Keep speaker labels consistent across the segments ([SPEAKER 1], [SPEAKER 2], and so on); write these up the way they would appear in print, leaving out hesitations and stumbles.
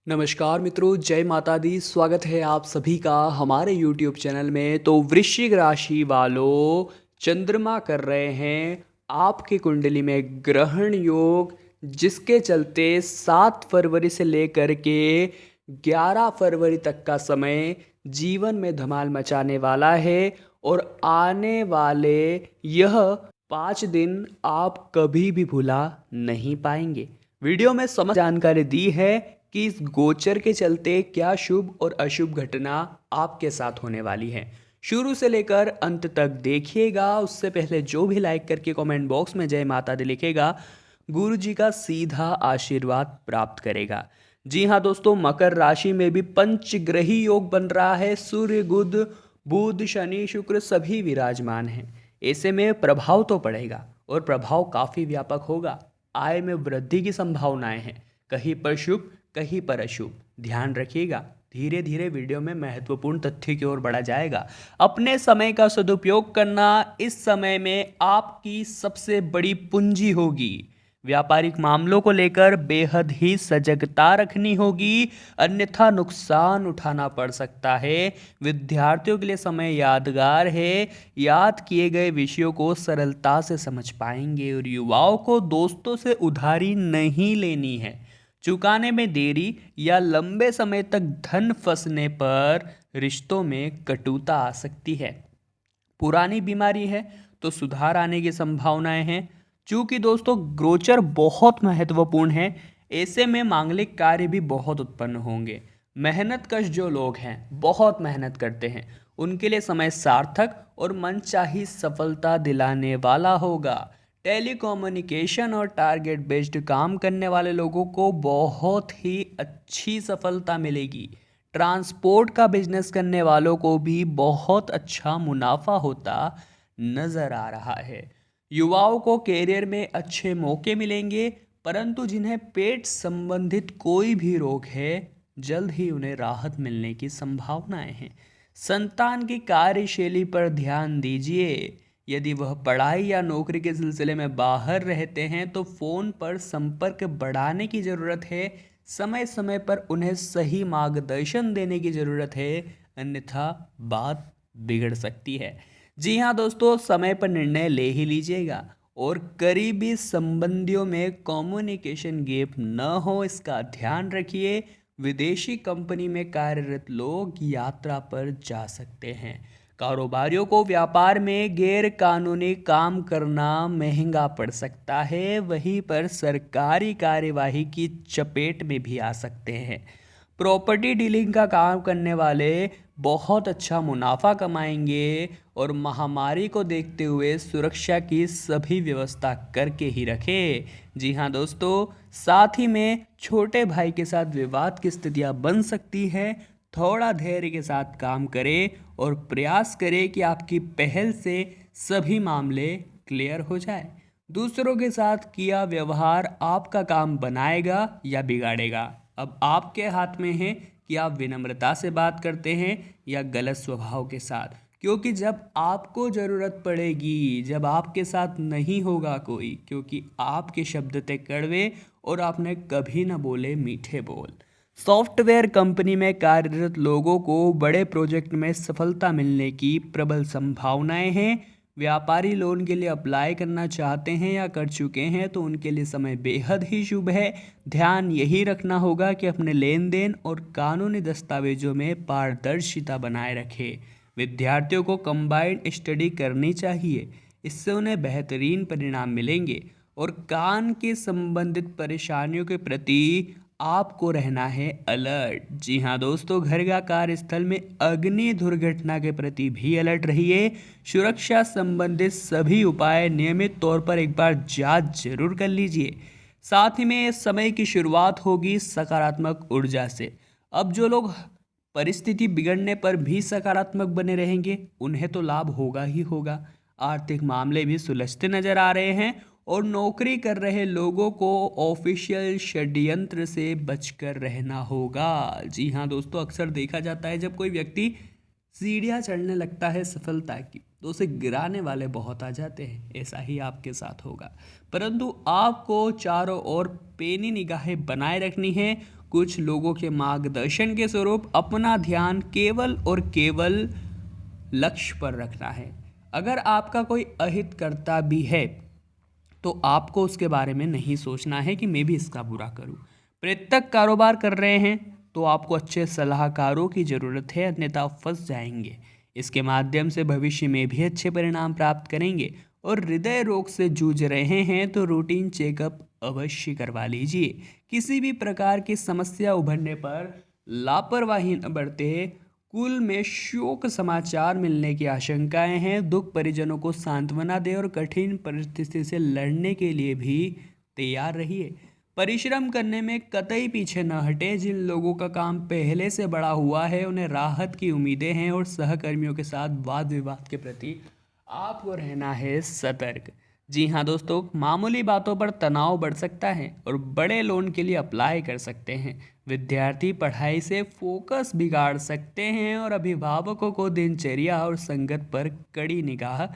[SPEAKER 1] नमस्कार मित्रों, जय माता दी। स्वागत है आप सभी का हमारे YouTube चैनल में। तो वृश्चिक राशि वालों, चंद्रमा कर रहे हैं आपकी कुंडली में ग्रहण योग, जिसके चलते 7 फरवरी से लेकर के 11 फरवरी तक का समय जीवन में धमाल मचाने वाला है। और आने वाले यह 5 दिन आप कभी भी भुला नहीं पाएंगे। वीडियो में समस्त जानकारी दी है कि इस गोचर के चलते क्या शुभ और अशुभ घटना आपके साथ होने वाली है। शुरू से लेकर अंत तक देखिएगा। उससे पहले जो भी लाइक करके कमेंट बॉक्स में जय माता दी लिखेगा, गुरु जी का सीधा आशीर्वाद प्राप्त करेगा। जी हाँ दोस्तों, मकर राशि में भी पंचग्रही योग बन रहा है। सूर्य, बुध, शनि, शुक्र सभी विराजमान हैं। ऐसे में प्रभाव तो पड़ेगा और प्रभाव काफी व्यापक होगा। आय में वृद्धि की संभावनाएं हैं, कहीं पर शुभ कहीं पर अशुभ। ध्यान रखिएगा। धीरे धीरे वीडियो में महत्वपूर्ण तथ्य की ओर बढ़ा जाएगा। अपने समय का सदुपयोग करना इस समय में आपकी सबसे बड़ी पूंजी होगी। व्यापारिक मामलों को लेकर बेहद ही सजगता रखनी होगी, अन्यथा नुकसान उठाना पड़ सकता है। विद्यार्थियों के लिए समय यादगार है। याद किए गए विषयों को सरलता से समझ पाएंगे। और युवाओं को दोस्तों से उधारी नहीं लेनी है। चुकाने में देरी या लंबे समय तक धन फंसने पर रिश्तों में कटुता आ सकती है। पुरानी बीमारी है तो सुधार आने की संभावनाएं हैं। चूंकि दोस्तों गोचर बहुत महत्वपूर्ण है, ऐसे में मांगलिक कार्य भी बहुत उत्पन्न होंगे। मेहनत कश जो लोग हैं, बहुत मेहनत करते हैं, उनके लिए समय सार्थक और मनचाही सफलता दिलाने वाला होगा। टेलीकम्युनिकेशन और टारगेट बेस्ड काम करने वाले लोगों को बहुत ही अच्छी सफलता मिलेगी। ट्रांसपोर्ट का बिजनेस करने वालों को भी बहुत अच्छा मुनाफा होता नजर आ रहा है। युवाओं को कैरियर में अच्छे मौके मिलेंगे, परंतु जिन्हें पेट संबंधित कोई भी रोग है, जल्द ही उन्हें राहत मिलने की संभावनाएं हैं। संतान की कार्यशैली पर ध्यान दीजिए। यदि वह पढ़ाई या नौकरी के सिलसिले में बाहर रहते हैं तो फोन पर संपर्क बढ़ाने की ज़रूरत है। समय समय पर उन्हें सही मार्गदर्शन देने की ज़रूरत है, अन्यथा बात बिगड़ सकती है। जी हाँ दोस्तों, समय पर निर्णय ले ही लीजिएगा। और करीबी संबंधियों में कम्युनिकेशन गैप न हो, इसका ध्यान रखिए। विदेशी कंपनी में कार्यरत लोग यात्रा पर जा सकते हैं। कारोबारियों को व्यापार में गैर कानूनी काम करना महंगा पड़ सकता है। वहीं पर सरकारी कार्यवाही की चपेट में भी आ सकते हैं। प्रॉपर्टी डीलिंग का काम करने वाले बहुत अच्छा मुनाफा कमाएंगे। और महामारी को देखते हुए सुरक्षा की सभी व्यवस्था करके ही रखें। जी हाँ दोस्तों, साथ ही में छोटे भाई के साथ विवाद की स्थितियां बन सकती है। थोड़ा धैर्य के साथ काम करें और प्रयास करें कि आपकी पहल से सभी मामले क्लियर हो जाए। दूसरों के साथ किया व्यवहार आपका काम बनाएगा या बिगाड़ेगा। अब आपके हाथ में है कि आप विनम्रता से बात करते हैं या गलत स्वभाव के साथ। क्योंकि जब आपको ज़रूरत पड़ेगी, जब आपके साथ नहीं होगा कोई, क्योंकि आपके शब्द थे कड़वे और आपने कभी ना बोले मीठे बोल। सॉफ्टवेयर कंपनी में कार्यरत लोगों को बड़े प्रोजेक्ट में सफलता मिलने की प्रबल संभावनाएं हैं। व्यापारी लोन के लिए अप्लाई करना चाहते हैं या कर चुके हैं तो उनके लिए समय बेहद ही शुभ है। ध्यान यही रखना होगा कि अपने लेन देन और कानूनी दस्तावेजों में पारदर्शिता बनाए रखें। विद्यार्थियों को कंबाइंड स्टडी करनी चाहिए, इससे उन्हें बेहतरीन परिणाम मिलेंगे। और कान के संबंधित परेशानियों के प्रति आपको रहना है अलर्ट। जी हाँ दोस्तों, घर का कार्यस्थल में अग्नि दुर्घटना के प्रति भी अलर्ट रहिए। सुरक्षा संबंधित सभी उपाय नियमित तौर पर एक बार जांच जरूर कर लीजिए। साथ ही में समय की शुरुआत होगी सकारात्मक ऊर्जा से। अब जो लोग परिस्थिति बिगड़ने पर भी सकारात्मक बने रहेंगे, उन्हें तो लाभ होगा ही होगा। आर्थिक मामले भी सुलझते नजर आ रहे हैं। और नौकरी कर रहे लोगों को ऑफिशियल षड्यंत्र से बचकर रहना होगा। जी हाँ दोस्तों, अक्सर देखा जाता है जब कोई व्यक्ति सीढ़ियाँ चढ़ने लगता है सफलता की, तो उसे गिराने वाले बहुत आ जाते हैं। ऐसा ही आपके साथ होगा, परंतु आपको चारों ओर पैनी निगाहें बनाए रखनी है कुछ लोगों के मार्गदर्शन के स्वरूप अपना ध्यान केवल और केवल लक्ष्य पर रखना है। अगर आपका कोई अहित करता भी है तो आपको उसके बारे में नहीं सोचना है कि मैं भी इसका बुरा करूं। प्रत्येक कारोबार कर रहे हैं तो आपको अच्छे सलाहकारों की ज़रूरत है, अन्यथा फंस जाएंगे। इसके माध्यम से भविष्य में भी अच्छे परिणाम प्राप्त करेंगे। और हृदय रोग से जूझ रहे हैं तो रूटीन चेकअप अवश्य करवा लीजिए। किसी भी प्रकार की समस्या उभरने पर लापरवाही न बरते। कुल में शोक समाचार मिलने की आशंकाएं हैं। दुख परिजनों को सांत्वना दे और कठिन परिस्थिति से लड़ने के लिए भी तैयार रहिए। परिश्रम करने में कतई पीछे न हटे। जिन लोगों का काम पहले से बड़ा हुआ है उन्हें राहत की उम्मीदें हैं और सहकर्मियों के साथ वाद विवाद के प्रति आपको रहना है सतर्क। जी हाँ दोस्तों, मामूली बातों पर तनाव बढ़ सकता है और बड़े लोन के लिए अप्लाई कर सकते हैं। विद्यार्थी पढ़ाई से फोकस बिगाड़ सकते हैं और अभिभावकों को दिनचर्या और संगत पर कड़ी निगाह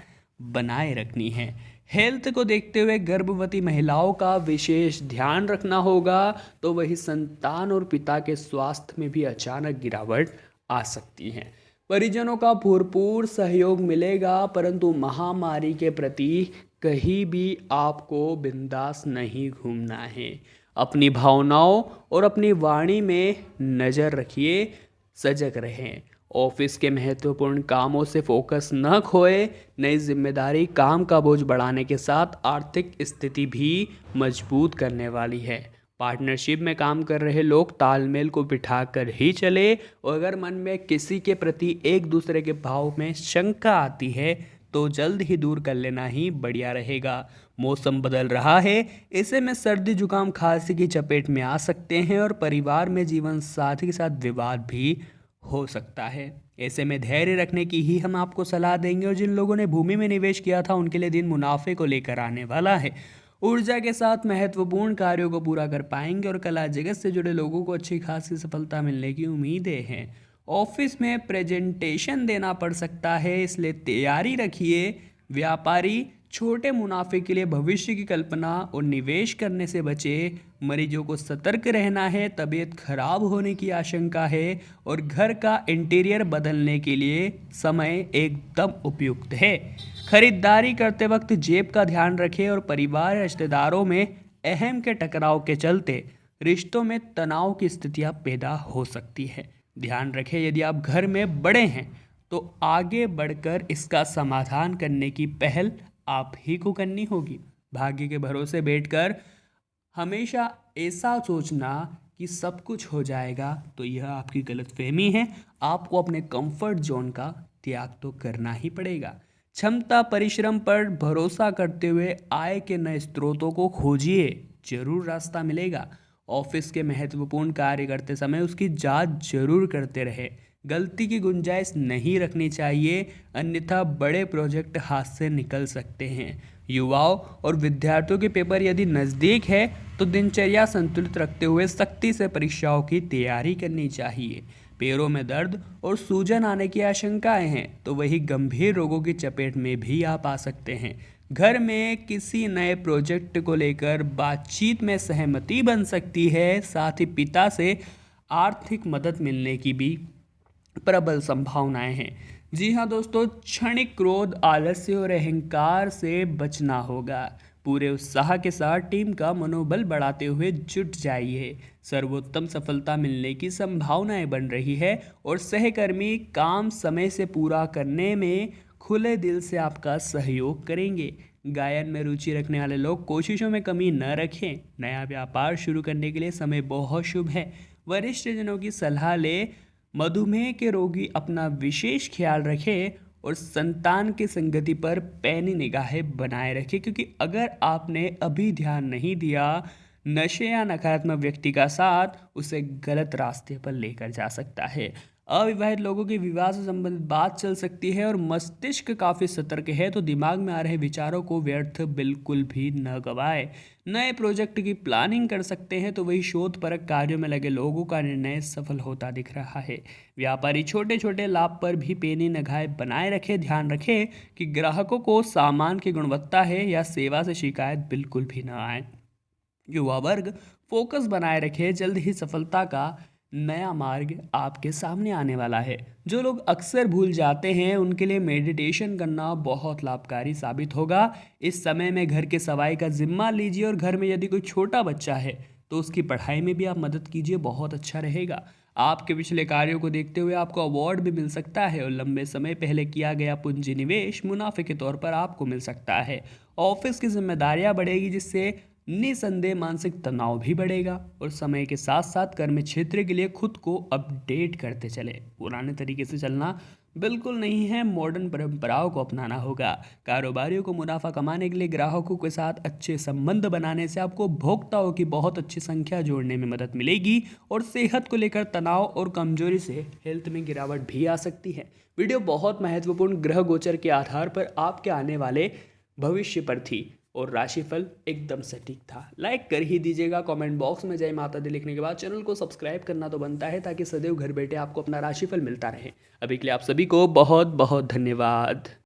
[SPEAKER 1] बनाए रखनी है। हेल्थ को देखते हुए गर्भवती महिलाओं का विशेष ध्यान रखना होगा, तो वही संतान और पिता के स्वास्थ्य में भी अचानक गिरावट आ सकती है। परिजनों का भरपूर सहयोग मिलेगा, परंतु महामारी के प्रति कहीं भी आपको बिंदास नहीं घूमना है। अपनी भावनाओं और अपनी वाणी में नज़र रखिए, सजग रहें। ऑफिस के महत्वपूर्ण कामों से फोकस न खोए। नई जिम्मेदारी काम का बोझ बढ़ाने के साथ आर्थिक स्थिति भी मजबूत करने वाली है। पार्टनरशिप में काम कर रहे लोग तालमेल को बिठा कर ही चले, और अगर मन में किसी के प्रति एक दूसरे के भाव में शंका आती है तो जल्द ही दूर कर लेना ही बढ़िया रहेगा। मौसम बदल रहा है, ऐसे में सर्दी जुकाम खांसी की चपेट में आ सकते हैं और परिवार में जीवन साथी के साथ विवाद भी हो सकता है। ऐसे में धैर्य रखने की ही हम आपको सलाह देंगे। और जिन लोगों ने भूमि में निवेश किया था उनके लिए दिन मुनाफे को लेकर आने वाला है। ऊर्जा के साथ महत्वपूर्ण कार्यों को पूरा कर पाएंगे और कला जगत से जुड़े लोगों को अच्छी खासी सफलता मिलने की उम्मीदें हैं। ऑफिस में प्रेजेंटेशन देना पड़ सकता है, इसलिए तैयारी रखिए। व्यापारी छोटे मुनाफे के लिए भविष्य की कल्पना और निवेश करने से बचे। मरीजों को सतर्क रहना है, तबीयत खराब होने की आशंका है और घर का इंटीरियर बदलने के लिए समय एकदम उपयुक्त है। खरीदारी करते वक्त जेब का ध्यान रखें और परिवार रिश्तेदारों में अहम के टकराव के चलते रिश्तों में तनाव की स्थितियां पैदा हो सकती है। ध्यान रखें, यदि आप घर में बड़े हैं तो आगे बढ़कर इसका समाधान करने की पहल आप ही को करनी होगी। भाग्य के भरोसे बैठकर हमेशा ऐसा सोचना कि सब कुछ हो जाएगा तो यह आपकी गलतफहमी है। आपको अपने कंफर्ट जोन का त्याग तो करना ही पड़ेगा। क्षमता परिश्रम पर भरोसा करते हुए आय के नए स्रोतों को खोजिए, जरूर रास्ता मिलेगा। ऑफिस के महत्वपूर्ण कार्य करते समय उसकी जांच जरूर करते रहे। गलती की गुंजाइश नहीं रखनी चाहिए, अन्यथा बड़े प्रोजेक्ट हाथ से निकल सकते हैं। युवाओं और विद्यार्थियों के पेपर यदि नज़दीक है तो दिनचर्या संतुलित रखते हुए सख्ती से परीक्षाओं की तैयारी करनी चाहिए। पैरों में दर्द और सूजन आने की आशंकाएं हैं तो वही गंभीर रोगों की चपेट में भी आप आ सकते हैं। घर में किसी नए प्रोजेक्ट को लेकर बातचीत में सहमति बन सकती है। साथ ही पिता से आर्थिक मदद मिलने की भी प्रबल संभावनाएं हैं। जी हाँ दोस्तों, क्षणिक क्रोध, आलस्य और अहंकार से बचना होगा। पूरे उत्साह के साथ टीम का मनोबल बढ़ाते हुए जुट जाइए। सर्वोत्तम सफलता मिलने की संभावनाएं बन रही है और सहकर्मी काम समय से पूरा करने में खुले दिल से आपका सहयोग करेंगे। गायन में रुचि रखने वाले लोग कोशिशों में कमी न रखें। नया व्यापार शुरू करने के लिए समय बहुत शुभ है। वरिष्ठ जनों की सलाह ले। मधुमेह के रोगी अपना विशेष ख्याल रखें और संतान की संगति पर पैनी निगाहें बनाए रखें, क्योंकि अगर आपने अभी ध्यान नहीं दिया, नशे या नकारात्मक व्यक्ति का साथ उसे गलत रास्ते पर लेकर जा सकता है। अविवाहित लोगों की विवाह से संबंधित बात चल सकती है और मस्तिष्क काफ़ी सतर्क है, तो दिमाग में आ रहे विचारों को व्यर्थ बिल्कुल भी न गवाए। नए प्रोजेक्ट की प्लानिंग कर सकते हैं, तो वही शोधपरक कार्यों में लगे लोगों का निर्णय सफल होता दिख रहा है। व्यापारी छोटे छोटे लाभ पर भी पैनी निगाहें बनाए रखे। ध्यान रखें कि ग्राहकों को सामान की गुणवत्ता है या सेवा से शिकायत बिल्कुल भी न आए। युवा वर्ग फोकस बनाए रखे, जल्द ही सफलता का नया मार्ग आपके सामने आने वाला है। जो लोग अक्सर भूल जाते हैं उनके लिए मेडिटेशन करना बहुत लाभकारी साबित होगा। इस समय में घर के सफाई का जिम्मा लीजिए और घर में यदि कोई छोटा बच्चा है तो उसकी पढ़ाई में भी आप मदद कीजिए, बहुत अच्छा रहेगा। आपके पिछले कार्यों को देखते हुए आपको अवार्ड भी मिल सकता है और लंबे समय पहले किया गया पूंजी निवेश मुनाफे के तौर पर आपको मिल सकता है। ऑफिस की जिम्मेदारियां बढ़ेगी जिससे निसंदेह मानसिक तनाव भी बढ़ेगा और समय के साथ साथ कर्म क्षेत्र के लिए खुद को अपडेट करते चले। पुराने तरीके से चलना बिल्कुल नहीं है, मॉडर्न परंपराओं को अपनाना होगा। कारोबारियों को मुनाफा कमाने के लिए ग्राहकों के साथ अच्छे संबंध बनाने से आपको उपभोक्ताओं की बहुत अच्छी संख्या जोड़ने में मदद मिलेगी और सेहत को लेकर तनाव और कमजोरी से हेल्थ में गिरावट भी आ सकती है। वीडियो बहुत महत्वपूर्ण ग्रह गोचर के आधार पर आपके आने वाले भविष्य पर थी और राशिफल एकदम सटीक था। लाइक कर ही दीजिएगा। कमेंट बॉक्स में जय माता दी लिखने के बाद चैनल को सब्सक्राइब करना तो बनता है ताकि सदैव घर बैठे आपको अपना राशिफल मिलता रहे। अभी के लिए आप सभी को बहुत बहुत धन्यवाद।